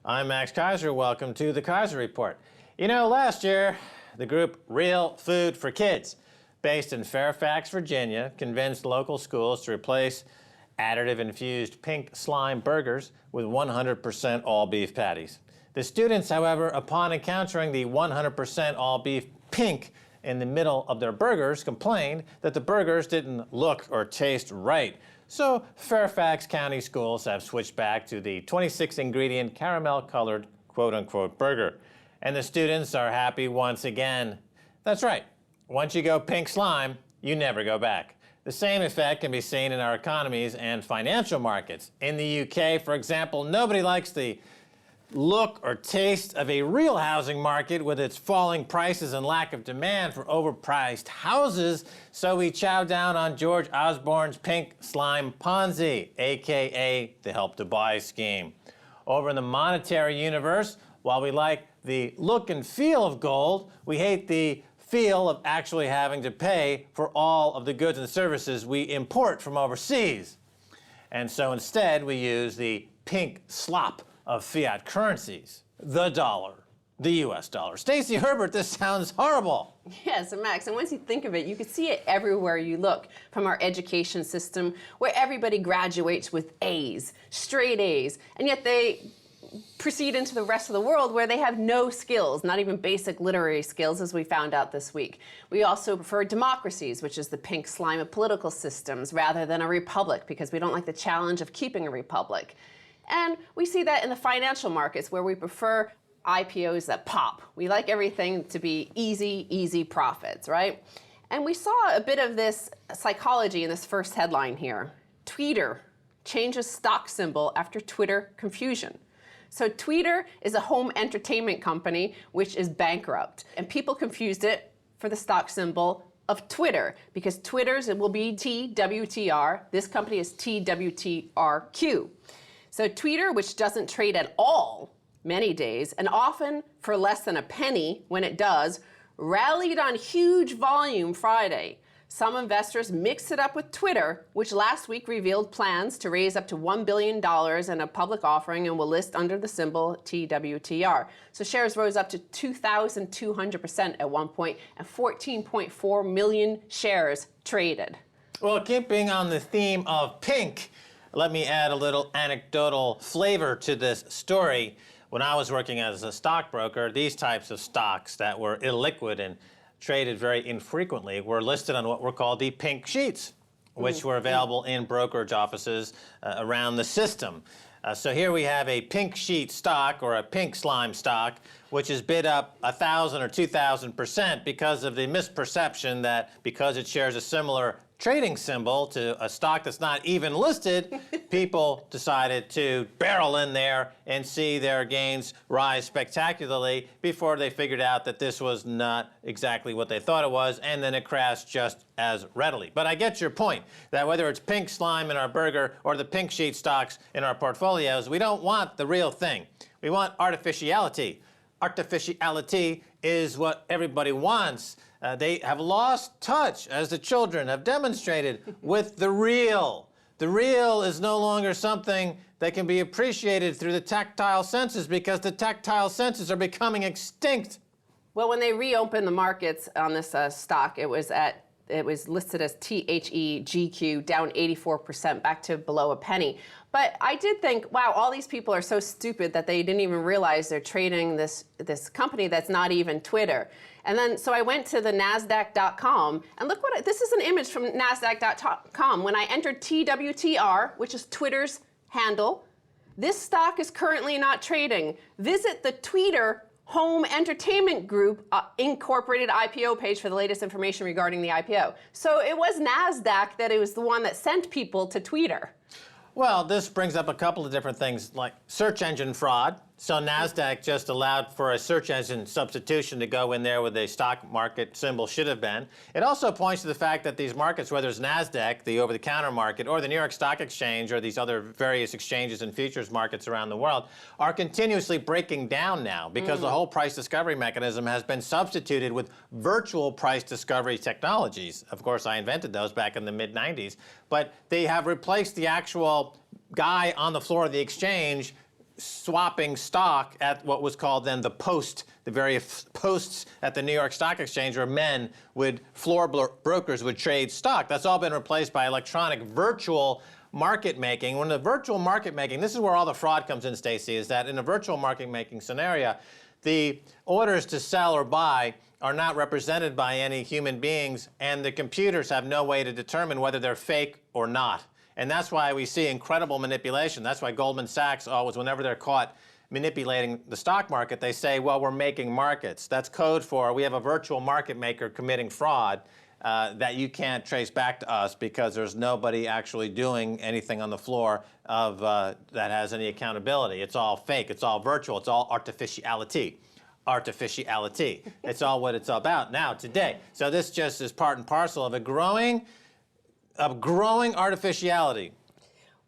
I'm Max Keiser. Welcome to the Keiser Report. You know, last year, the group Real Food for Kids, based in Fairfax, Virginia, convinced local schools to replace additive-infused pink slime burgers with 100% all-beef patties. The students, however, upon encountering the 100% all-beef pink in the middle of their burgers, complained that the burgers didn't look or taste right. So Fairfax County schools have switched back to the 26-ingredient caramel-colored quote-unquote burger. And the students are happy once again. That's right. Once you go pink slime, you never go back. The same effect can be seen in our economies and financial markets. In the UK, for example, nobody likes the look or taste of a real housing market with its falling prices and lack of demand for overpriced houses, so we chow down on George Osborne's pink slime Ponzi, aka the Help to Buy scheme. Over in the monetary universe, while we like the look and feel of gold, we hate the feel of actually having to pay for all of the goods and services we import from overseas. And so instead we use the pink slop of fiat currencies, the dollar, the US dollar. Stacy Herbert, this sounds horrible. Yes, Max, and once you think of it, you can see it everywhere you look, from our education system, where everybody graduates with A's, straight A's, and yet they proceed into the rest of the world where they have no skills, not even basic literary skills, as we found out this week. We also prefer democracies, which is the pink slime of political systems, rather than a republic, because we don't like the challenge of keeping a republic. And we see that in the financial markets, where we prefer IPOs that pop. We like everything to be easy profits, right? And we saw a bit of this psychology in this first headline here. Tweeter changes stock symbol after Twitter confusion. So Tweeter is a home entertainment company which is bankrupt. And people confused it for the stock symbol of Twitter, because Twitter's it will be TWTR. This company is TWTRQ. So Tweeter, which doesn't trade at all many days, and often for less than a penny when it does, rallied on huge volume Friday. Some investors mixed it up with Twitter, which last week revealed plans to raise up to $1 billion in a public offering and will list under the symbol TWTR. So shares rose up to 2,200% at one point, and 14.4 million shares traded. Well, keeping on the theme of pink, let me add a little anecdotal flavor to this story. When I was working as a stockbroker, these types of stocks that were illiquid and traded very infrequently were listed on what were called the pink sheets, which were available in brokerage offices around the system. So here we have a pink sheet stock, or a pink slime stock, which is bid up 1,000 or 2,000% because of the misperception that because it shares a similar trading symbol to a stock that's not even listed, people decided to barrel in there and see their gains rise spectacularly before they figured out that this was not exactly what they thought it was, and then it crashed just as readily. But I get your point, that whether it's pink slime in our burger or the pink sheet stocks in our portfolios, we don't want the real thing. We want artificiality. Artificiality is what everybody wants. They have lost touch, as the children have demonstrated, with the real. The real is no longer something that can be appreciated through the tactile senses, because the tactile senses are becoming extinct. Well, when they reopened the markets on this stock, it was listed as THEGQ, down 84%, back to below a penny. But I did think, wow, all these people are so stupid that they didn't even realize they're trading this company that's not even Twitter. And then, so I went to the NASDAQ.com, and look what, this is an image from NASDAQ.com. When I entered TWTR, which is Twitter's handle, this stock is currently not trading. Visit the Tweeter Home Entertainment Group Incorporated IPO page for the latest information regarding the IPO. So it was NASDAQ that it was the one that sent people to Twitter. Well, this brings up a couple of different things, like search engine fraud. So NASDAQ just allowed for a search engine substitution to go in there where the stock market symbol should have been. It also points to the fact that these markets, whether it's NASDAQ, the over-the-counter market, or the New York Stock Exchange, or these other various exchanges and futures markets around the world, are continuously breaking down now, because the whole price discovery mechanism has been substituted with virtual price discovery technologies. Of course, I invented those back in the mid-90s. But they have replaced the actual guy on the floor of the exchange swapping stock at what was called then the post, the various posts at the New York Stock Exchange where men would, brokers would trade stock. That's all been replaced by electronic virtual market making. When the virtual market making, this is where all the fraud comes in, Stacy, is that in a virtual market making scenario, the orders to sell or buy are not represented by any human beings, and the computers have no way to determine whether they're fake or not. And that's why we see incredible manipulation. That's why Goldman Sachs always, whenever they're caught manipulating the stock market, they say, well, we're making markets. That's code for we have a virtual market maker committing fraud that you can't trace back to us because there's nobody actually doing anything on the floor of that has any accountability. It's all fake. It's all virtual. It's all artificiality. Artificiality. It's all what it's about now, today. So this just is part and parcel of a growing artificiality.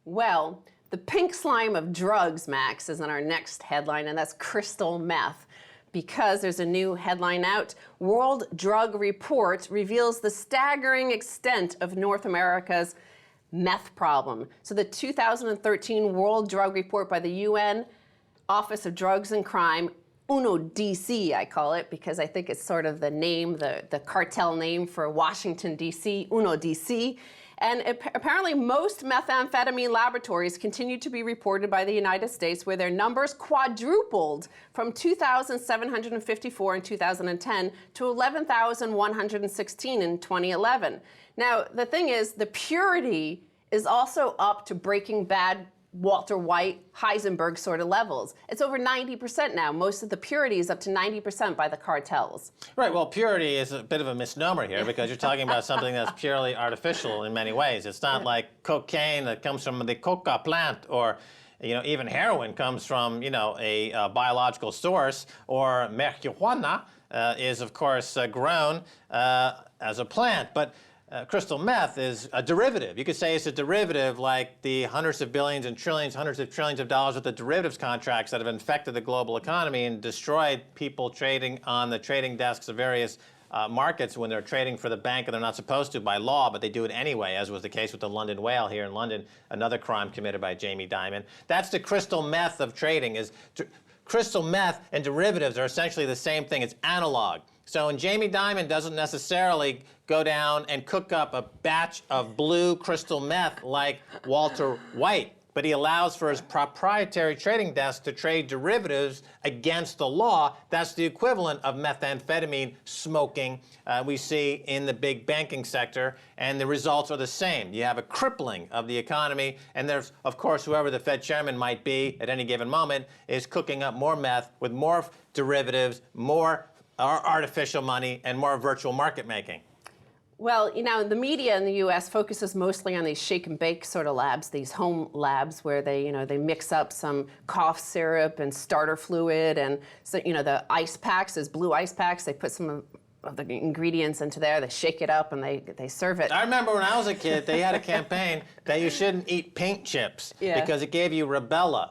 Well, the pink slime of drugs, Max, is in our next headline, and that's crystal meth. Because there's a new headline out, World Drug Report reveals the staggering extent of North America's meth problem. So the 2013 World Drug Report by the UN Office of Drugs and Crime, UNO-DC, I call it, because I think it's sort of the name, the cartel name for Washington, D.C., UNO-DC. And apparently most methamphetamine laboratories continue to be reported by the United States, where their numbers quadrupled from 2,754 in 2010 to 11,116 in 2011. Now, the thing is, the purity is also up to Breaking Bad, Walter White, Heisenberg sort of levels. It's over 90% now. Most of the purity is up to 90% by the cartels. Right, well, purity is a bit of a misnomer here because you're talking about something that's purely artificial in many ways. It's not like cocaine that comes from the coca plant, or even heroin comes from, a biological source, or marijuana is, of course, grown as a plant. But crystal meth is a derivative. You could say it's a derivative like the hundreds of billions and trillions, hundreds of trillions of dollars worth of derivatives contracts that have infected the global economy and destroyed people trading on the trading desks of various markets when they're trading for the bank and they're not supposed to by law, but they do it anyway, as was the case with the London Whale here in London, another crime committed by Jamie Dimon. That's the crystal meth of trading. Crystal meth and derivatives are essentially the same thing. It's analog. So when Jamie Dimon doesn't necessarily go down and cook up a batch of blue crystal meth like Walter White, but he allows for his proprietary trading desk to trade derivatives against the law. That's the equivalent of methamphetamine smoking we see in the big banking sector, and the results are the same. You have a crippling of the economy, and there's, of course, whoever the Fed chairman might be at any given moment is cooking up more meth with more derivatives, more artificial money, and more virtual market making. Well, the media in the U.S. focuses mostly on these shake and bake sort of labs, these home labs where they mix up some cough syrup and starter fluid, and so, the ice packs, those blue ice packs, they put some of the ingredients into there, they shake it up, and they serve it. I remember when I was a kid, they had a campaign that you shouldn't eat paint chips because it gave you rubella.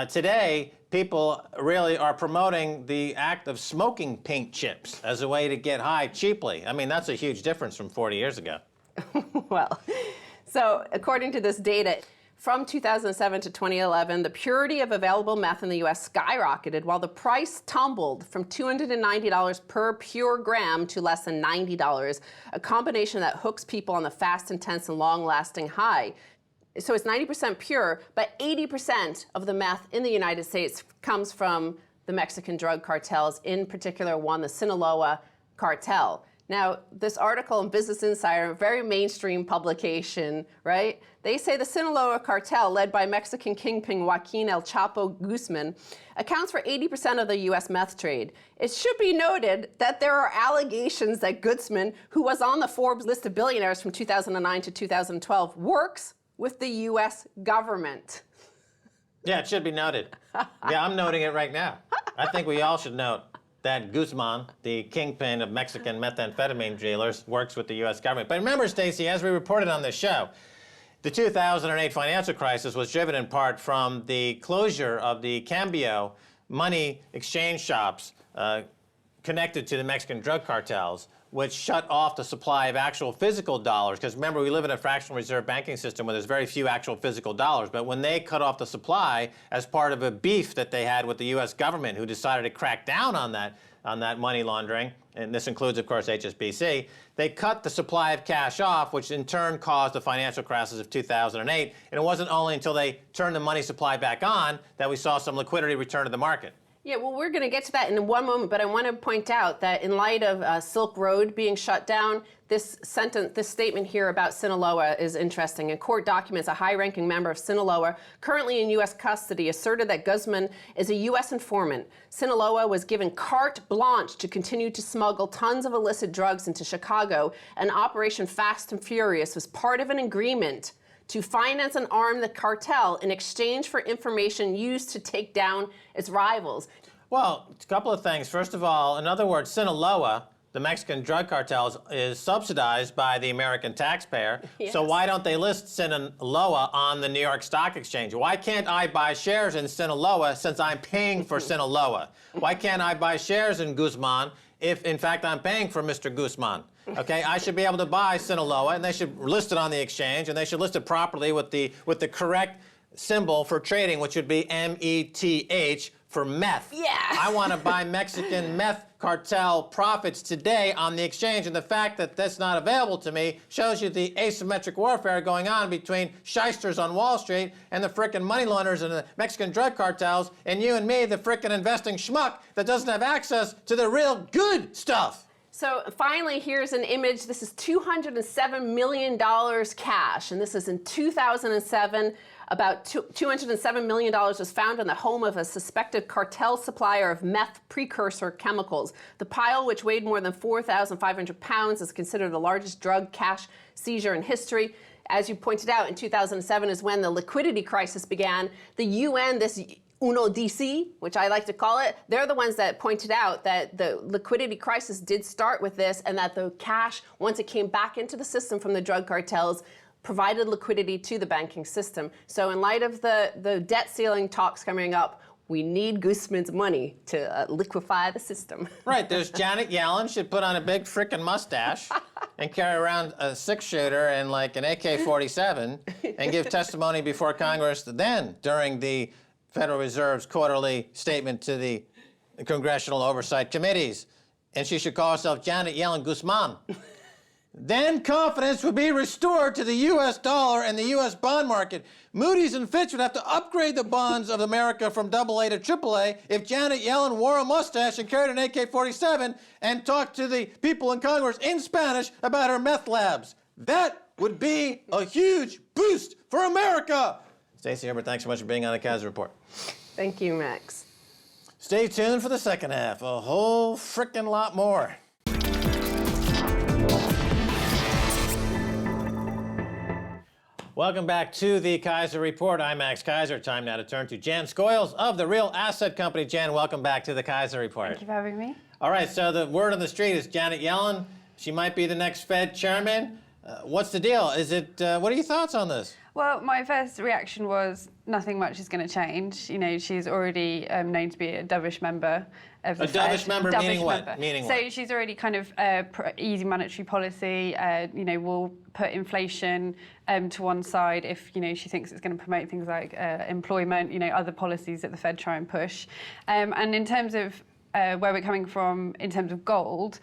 Today, people really are promoting the act of smoking paint chips as a way to get high cheaply. I mean, that's a huge difference from 40 years ago. Well, so according to this data, from 2007 to 2011, the purity of available meth in the U.S. skyrocketed, while the price tumbled from $290 per pure gram to less than $90, a combination that hooks people on the fast, intense, and long-lasting high. So it's 90% pure, but 80% of the meth in the United States comes from the Mexican drug cartels, in particular one, the Sinaloa cartel. Now, this article in Business Insider, a very mainstream publication, right? They say the Sinaloa cartel, led by Mexican kingpin Joaquin El Chapo Guzman, accounts for 80% of the U.S. meth trade. It should be noted that there are allegations that Guzman, who was on the Forbes list of billionaires from 2009 to 2012, works with the U.S. government. Yeah, it should be noted. Yeah, I'm noting it right now. I think we all should note that Guzman, the kingpin of Mexican methamphetamine dealers, works with the U.S. government. But remember, Stacy, as we reported on this show, the 2008 financial crisis was driven in part from the closure of the Cambio money exchange shops connected to the Mexican drug cartels, which shut off the supply of actual physical dollars. Because remember, we live in a fractional reserve banking system where there's very few actual physical dollars. But when they cut off the supply as part of a beef that they had with the U.S. government, who decided to crack down on that money laundering, and this includes, of course, HSBC, they cut the supply of cash off, which in turn caused the financial crisis of 2008. And it wasn't only until they turned the money supply back on that we saw some liquidity return to the market. Yeah, well, we're going to get to that in one moment, but I want to point out that in light of Silk Road being shut down, this statement here about Sinaloa is interesting. In court documents, a high-ranking member of Sinaloa, currently in U.S. custody, asserted that Guzman is a U.S. informant. Sinaloa was given carte blanche to continue to smuggle tons of illicit drugs into Chicago, and Operation Fast and Furious was part of an agreement to finance and arm the cartel in exchange for information used to take down its rivals. Well, a couple of things. First of all, in other words, Sinaloa, the Mexican drug cartel, is subsidized by the American taxpayer. Yes. So why don't they list Sinaloa on the New York Stock Exchange? Why can't I buy shares in Sinaloa since I'm paying for Sinaloa? Why can't I buy shares in Guzman if, in fact, I'm paying for Mr. Guzman? Okay, I should be able to buy Sinaloa, and they should list it on the exchange, and they should list it properly with the correct symbol for trading, which would be METH for meth. Yeah. I want to buy Mexican meth cartel profits today on the exchange, and the fact that that's not available to me shows you the asymmetric warfare going on between shysters on Wall Street and the frickin' money launderers and the Mexican drug cartels, and you and me, the frickin' investing schmuck that doesn't have access to the real good stuff. So finally, here's an image. This is $207 million cash, and this is in 2007. About $207 million was found in the home of a suspected cartel supplier of meth precursor chemicals. The pile, which weighed more than 4,500 pounds, is considered the largest drug cash seizure in history. As you pointed out, in 2007 is when the liquidity crisis began. The UN, this UNODC, which I like to call it, they're the ones that pointed out that the liquidity crisis did start with this, and that the cash, once it came back into the system from the drug cartels, provided liquidity to the banking system. So in light of the debt ceiling talks coming up, we need Guzman's money to liquefy the system. Right, there's Janet Yellen. She'd put on a big frickin' mustache and carry around a six-shooter and like an AK-47 and give testimony before Congress then during the Federal Reserve's quarterly statement to the Congressional Oversight Committees. And she should call herself Janet Yellen Guzman. Then confidence would be restored to the U.S. dollar and the U.S. bond market. Moody's and Fitch would have to upgrade the bonds of America from AA to AAA if Janet Yellen wore a mustache and carried an AK-47 and talked to the people in Congress in Spanish about her meth labs. That would be a huge boost for America. Stacy Herbert, thanks so much for being on the Keiser Report. Thank you, Max. Stay tuned for the second half. A whole frickin' lot more. Welcome back to the Keiser Report. I'm Max Keiser. Time now to turn to Jan Scoyles of the Real Asset Company. Jan, welcome back to the Keiser Report. Thank you for having me. All right, so the word on the street is Janet Yellen. She might be the next Fed chairman. What's the deal? Is it? What are your thoughts on this? Well, my first reaction was nothing much is going to change. You know, she's already known to be a dovish member of the Fed. Dovish member meaning what? Meaning so what? she's already kind of easy monetary policy. You know, will put inflation to one side if, you know, she thinks it's going to promote things like employment, you know, other policies that the Fed try and push. And in terms of where we're coming from in terms of gold,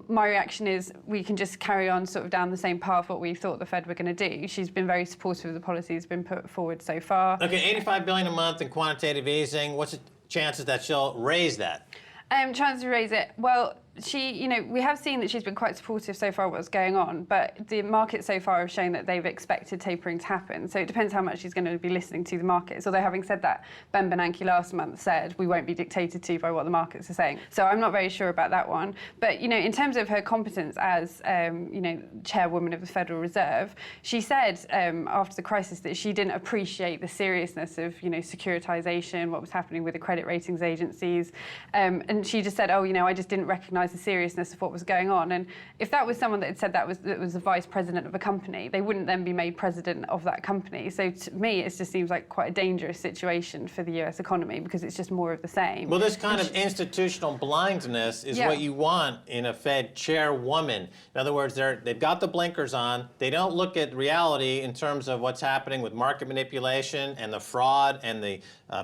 my reaction is we can just carry on sort of down the same path what we thought the Fed were going to do. She's been very supportive of the policies been put forward so far. Okay, $85 billion a month in quantitative easing. What's the chances that she'll raise that? Chance to raise it. Well, she, you know, we have seen that she's been quite supportive so far of what's going on, but the market so far have shown that they've expected tapering to happen. So it depends how much she's going to be listening to the markets. Although having said that, Ben Bernanke last month said we won't be dictated to by what the markets are saying. So I'm not very sure about that one. But, you know, in terms of her competence as, you know, chairwoman of the Federal Reserve, she said after the crisis that she didn't appreciate the seriousness of, you know, securitization, what was happening with the credit ratings agencies. And she just said, oh, you know, I just didn't recognize recognise the seriousness of what was going on. And if that was someone that had said that was the vice president of a company, they wouldn't then be made president of that company. So to me, it just seems like quite a dangerous situation for the US economy, because it's just more of the same. Well, this kind of institutional blindness is what you want in a Fed chairwoman. In other words, they've got the blinkers on. They don't look at reality in terms of what's happening with market manipulation and the fraud and the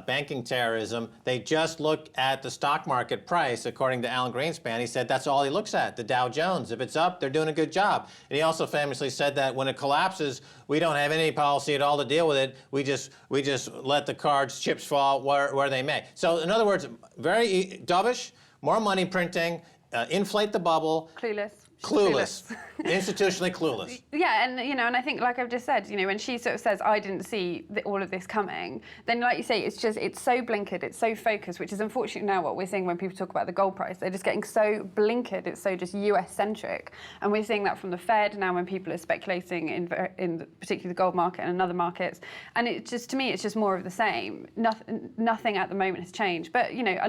banking terrorism. They just look at the stock market price. According to Alan Greenspan, he said that's all he looks at, the Dow Jones. If it's up, they're doing a good job. And he also famously said that when it collapses, we don't have any policy at all to deal with it. We just let the chips fall where they may. So in other words, very dovish, more money printing, inflate the bubble. Clueless. Institutionally clueless. Yeah, and and I think, like I've just said, when she sort of says, I didn't see all of this coming, then like you say, it's so blinkered, it's so focused, which is unfortunately now what we're seeing when people talk about the gold price. They're just getting so blinkered, it's so just US-centric. And we're seeing that from the Fed now when people are speculating in particularly the gold market and other markets. And to me, it's just more of the same. Nothing at the moment has changed. But, a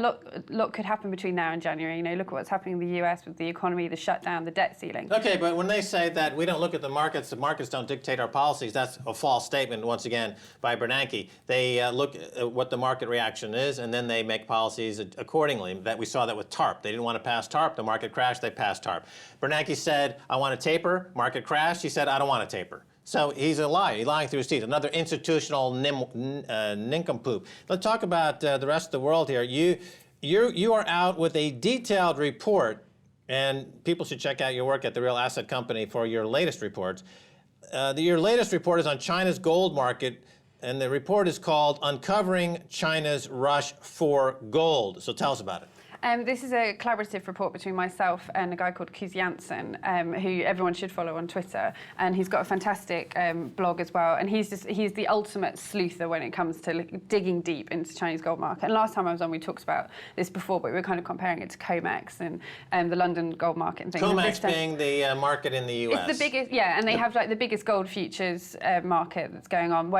lot could happen between now and January. Look at what's happening in the US with the economy, the shutdown, the debt ceiling. Okay, but when they say that we don't look at the markets don't dictate our policies, that's a false statement, once again, by Bernanke. They look at what the market reaction is, and then they make policies accordingly. We saw that with TARP. They didn't want to pass TARP. The market crashed. They passed TARP. Bernanke said, I want to taper. Market crashed. He said, I don't want to taper. So he's a liar. He's lying through his teeth. Another institutional nincompoop. Let's talk about the rest of the world here. You are out with a detailed report, and people should check out your work at The Real Asset Company for your latest reports. Your latest report is on China's gold market, and the report is called Uncovering China's Rush for Gold. So tell us about it. This is a collaborative report between myself and a guy called Keiser, who everyone should follow on Twitter. And he's got a fantastic blog as well. And he's the ultimate sleuther when it comes to digging deep into Chinese gold market. And last time I was on, we talked about this before, but we were kind of comparing it to COMEX and the London gold market and things. COMEX being the market in the US. It's the biggest, and they have the biggest gold futures market that's going on.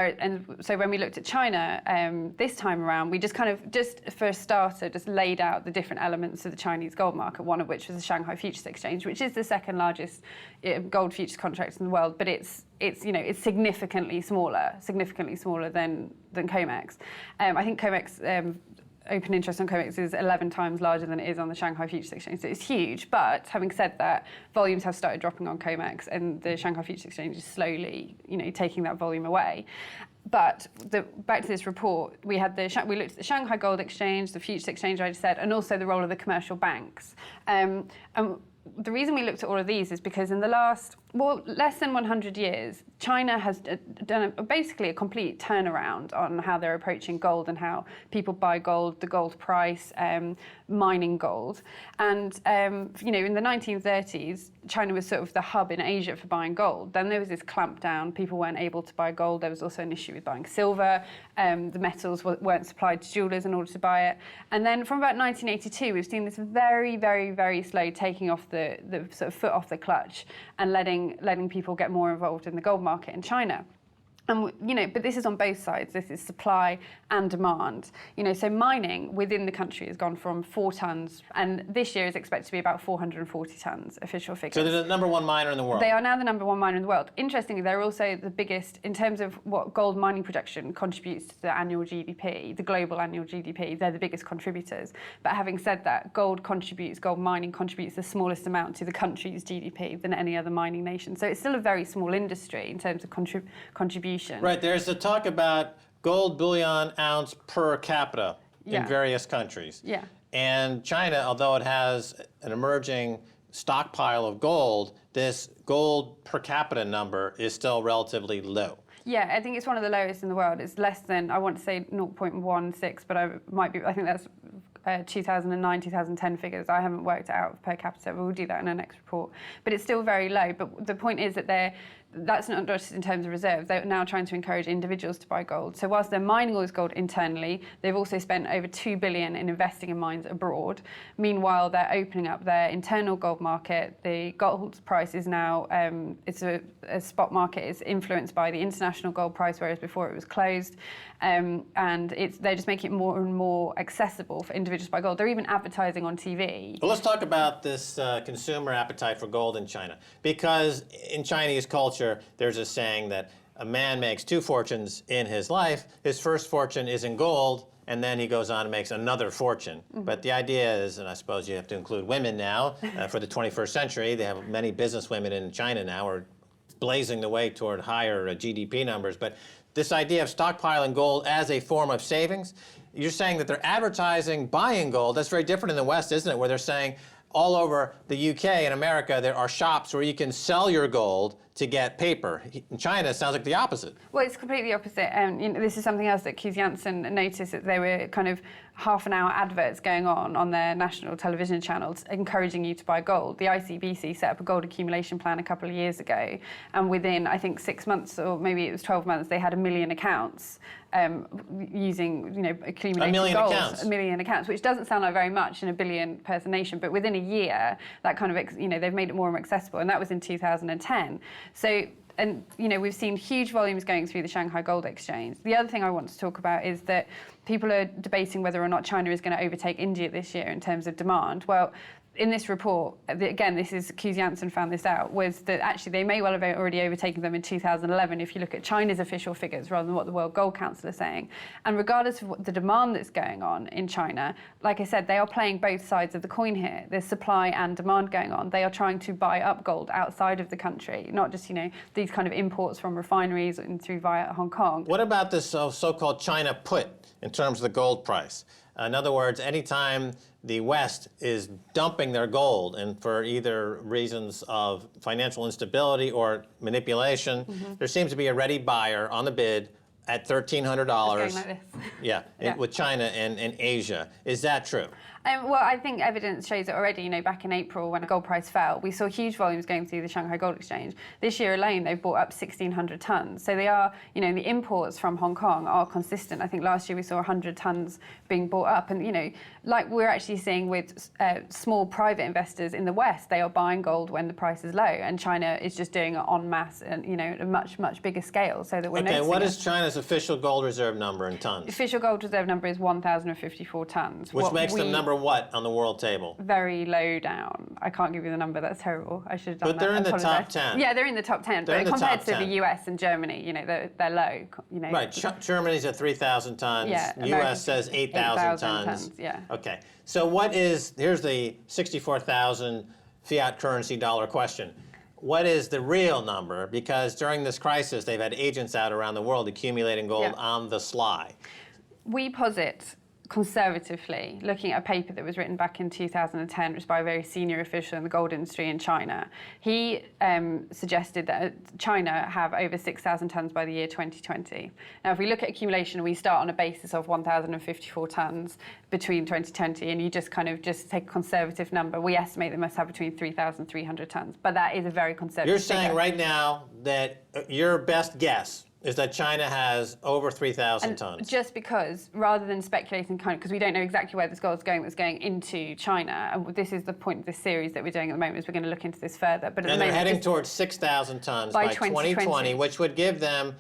So when we looked at China this time around, we just for a starter, just laid out the different elements of the Chinese gold market, one of which was the Shanghai Futures Exchange, which is the second largest gold futures contract in the world, but it's significantly smaller than COMEX. I think COMEX open interest on COMEX is 11 times larger than it is on the Shanghai Futures Exchange, so it's huge. But having said that, volumes have started dropping on COMEX, and the Shanghai Futures Exchange is slowly, taking that volume away. But back to this report, we looked at the Shanghai Gold Exchange, the Futures Exchange, I just said, and also the role of the commercial banks. And the reason we looked at all of these is because in the last, less than 100 years, China has done basically a complete turnaround on how they're approaching gold and how people buy gold, the gold price, mining gold. And, in the 1930s, China was sort of the hub in Asia for buying gold. Then there was this clampdown. People weren't able to buy gold. There was also an issue with buying silver. The metals weren't supplied to jewelers in order to buy it. And then from about 1982, we've seen this very, very, very slow taking off the sort of foot off the clutch and letting people get more involved in the gold market in China. And, but this is on both sides. This is supply and demand. So mining within the country has gone from 4 tons, and this year is expected to be about 440 tons, official figures. So they're the number one miner in the world. They are now the number one miner in the world. Interestingly, they're also the biggest, in terms of what gold mining production contributes to the annual GDP, the global annual GDP, they're the biggest contributors. But having said that, gold mining contributes the smallest amount to the country's GDP than any other mining nation. So it's still a very small industry in terms of contribution. Right, there's the talk about gold bullion ounce per capita in various countries. Yeah. And China, although it has an emerging stockpile of gold, this gold per capita number is still relatively low. Yeah, I think it's one of the lowest in the world. It's less than, I want to say 0.16, but I think that's 2009, 2010 figures. I haven't worked it out per capita, but we'll do that in our next report. But it's still very low. But the point is that that's not just in terms of reserve. They're now trying to encourage individuals to buy gold. So whilst they're mining all this gold internally, they've also spent over $2 billion in investing in mines abroad. Meanwhile, they're opening up their internal gold market. The gold price is now, it's a spot market. It's influenced by the international gold price, whereas before it was closed. And they're just making it more and more accessible impossible for individuals to buy gold. They're even advertising on TV. Well, let's talk about this consumer appetite for gold in China. Because in Chinese culture, there's a saying that a man makes 2 fortunes in his life. His first fortune is in gold, and then he goes on and makes another fortune. But the idea is, and I suppose you have to include women now, for the 21st century, they have many business women in China now are blazing the way toward higher GDP numbers. But this idea of stockpiling gold as a form of savings, you're saying that they're advertising buying gold. That's very different in the West, isn't it? Where they're saying all over the UK and America, there are shops where you can sell your gold to get paper. In China, it sounds like the opposite. Well, it's completely opposite. This is something else that Keiser Janssen noticed, that there were kind of half-an-hour adverts going on their national television channels encouraging you to buy gold. The ICBC set up a gold accumulation plan a couple of years ago, and within, I think, 6 months, or maybe it was 12 months, they had 1 million accounts using, accumulating gold. Accounts. 1 million accounts, which doesn't sound like very much in a billion-person nation, but within a year, that kind of, they've made it more accessible, and that was in 2010. So, and we've seen huge volumes going through the Shanghai Gold Exchange. The other thing I want to talk about is that people are debating whether or not China is going to overtake India this year in terms of demand. Well, in this report, again, this is Keiser Janssen found this out, was that actually they may well have already overtaken them in 2011 if you look at China's official figures rather than what the World Gold Council is saying. And regardless of what the demand that's going on in China, like I said, they are playing both sides of the coin here. There's supply and demand going on. They are trying to buy up gold outside of the country, not just, these kind of imports from refineries and through via Hong Kong. What about this so-called China put in terms of the gold price? In other words, anytime the West is dumping their gold, and for either reasons of financial instability or manipulation, there seems to be a ready buyer on the bid at $1,300. Going like this. Yeah, with China and Asia. Is that true? Well, I think evidence shows it already. Back in April when the gold price fell, we saw huge volumes going through the Shanghai Gold Exchange. This year alone, they've bought up 1,600 tons. So they are, the imports from Hong Kong are consistent. I think last year we saw 100 tons being bought up. And, like we're actually seeing with small private investors in the West, they are buying gold when the price is low. And China is just doing it en masse and, at a much, much bigger scale so that we're noticing. Okay, what is China's official gold reserve number in tons? The official gold reserve number is 1,054 tons. Which makes them number what on the world table? Very low down. I can't give you the number. That's terrible. I should have done that. But they're in the top 10. Yeah, they're in the top 10. They're but compared to the US and Germany, they're low. Right. Germany's at 3,000 tons. Yeah. US says 8,000 tons. Yeah. Okay. So here's the 64,000 fiat currency dollar question. What is the real number? Because during this crisis, they've had agents out around the world accumulating gold on the sly. We posit conservatively, looking at a paper that was written back in 2010, which was by a very senior official in the gold industry in China. He suggested that China have over 6,000 tons by the year 2020. Now, if we look at accumulation, we start on a basis of 1,054 tons between 2020, and you just take a conservative number. We estimate they must have between 3,300 tons, but that is a very conservative You're saying figure. right now that your best guess is that China has over 3,000 tons. Just because, rather than speculating, because we don't know exactly where this gold is going that's going into China, and this is the point of this series that we're doing at the moment, is we're going to look into this further. But they're heading towards 6,000 tons by 2020, which would give them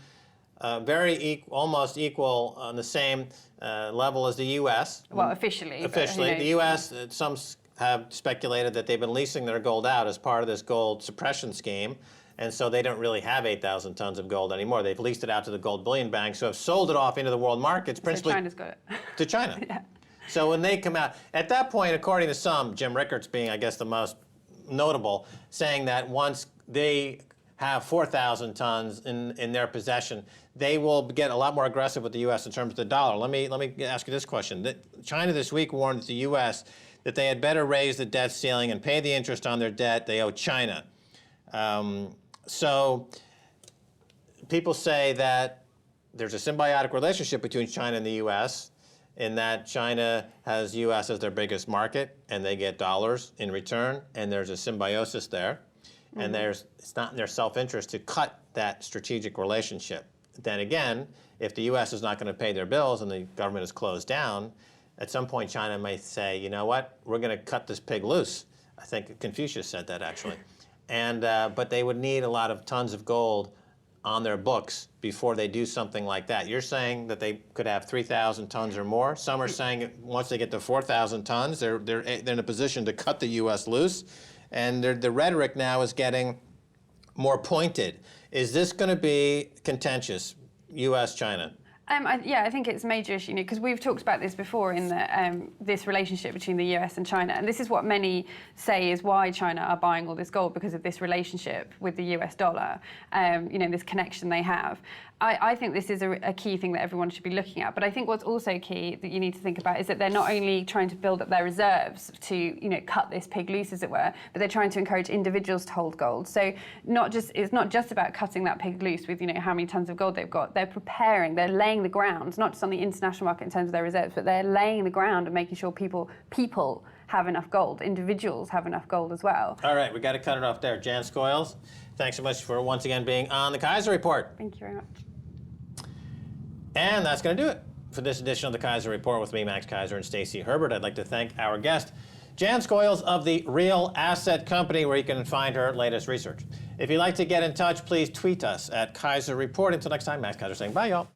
almost equal on the same level as the U.S. Well, officially. Officially. The U.S., some have speculated that they've been leasing their gold out as part of this gold suppression scheme. And so they don't really have 8,000 tons of gold anymore. They've leased it out to the gold bullion banks, who have sold it off into the world markets, principally so China's got it. to China. Yeah. So when they come out, at that point, according to some, Jim Rickards being, I guess, the most notable, saying that once they have 4,000 tons in their possession, they will get a lot more aggressive with the U.S. in terms of the dollar. Let me ask you this question. China this week warned the U.S. that they had better raise the debt ceiling and pay the interest on their debt they owe China. So people say that there's a symbiotic relationship between China and the U.S. in that China has U.S. as their biggest market, and they get dollars in return, and there's a symbiosis there. And it's not in their self-interest to cut that strategic relationship. Then again, if the U.S. is not going to pay their bills and the government is closed down, at some point China may say, you know what, we're going to cut this pig loose. I think Confucius said that, actually. And but they would need a lot of tons of gold on their books before they do something like that. You're saying that they could have 3,000 tons or more. Some are saying once they get to 4,000 tons, they're in a position to cut the U.S. loose. And the rhetoric now is getting more pointed. Is this going to be contentious, U.S.-China? Yeah, I think it's a major issue, because we've talked about this before in this relationship between the US and China, and this is what many say is why China are buying all this gold, because of this relationship with the US dollar, this connection they have. I think this is a key thing that everyone should be looking at, but I think what's also key that you need to think about is that they're not only trying to build up their reserves to cut this pig loose, as it were, but they're trying to encourage individuals to hold gold. So it's not just about cutting that pig loose with how many tons of gold they've got. They're preparing, they're laying the ground, not just on the international market in terms of their reserves, but they're laying the ground and making sure people have enough gold, individuals have enough gold as well. All right, we got to cut it off there. Jan Scoyles, thanks so much for once again being on the Keiser Report. Thank you very much. And that's going to do it for this edition of the Keiser Report with me, Max Keiser, and Stacy Herbert. I'd like to thank our guest, Jan Scoyles of the Real Asset Company, where you can find her latest research. If you'd like to get in touch, please tweet us at Keiser Report. Until next time, Max Keiser saying bye, y'all.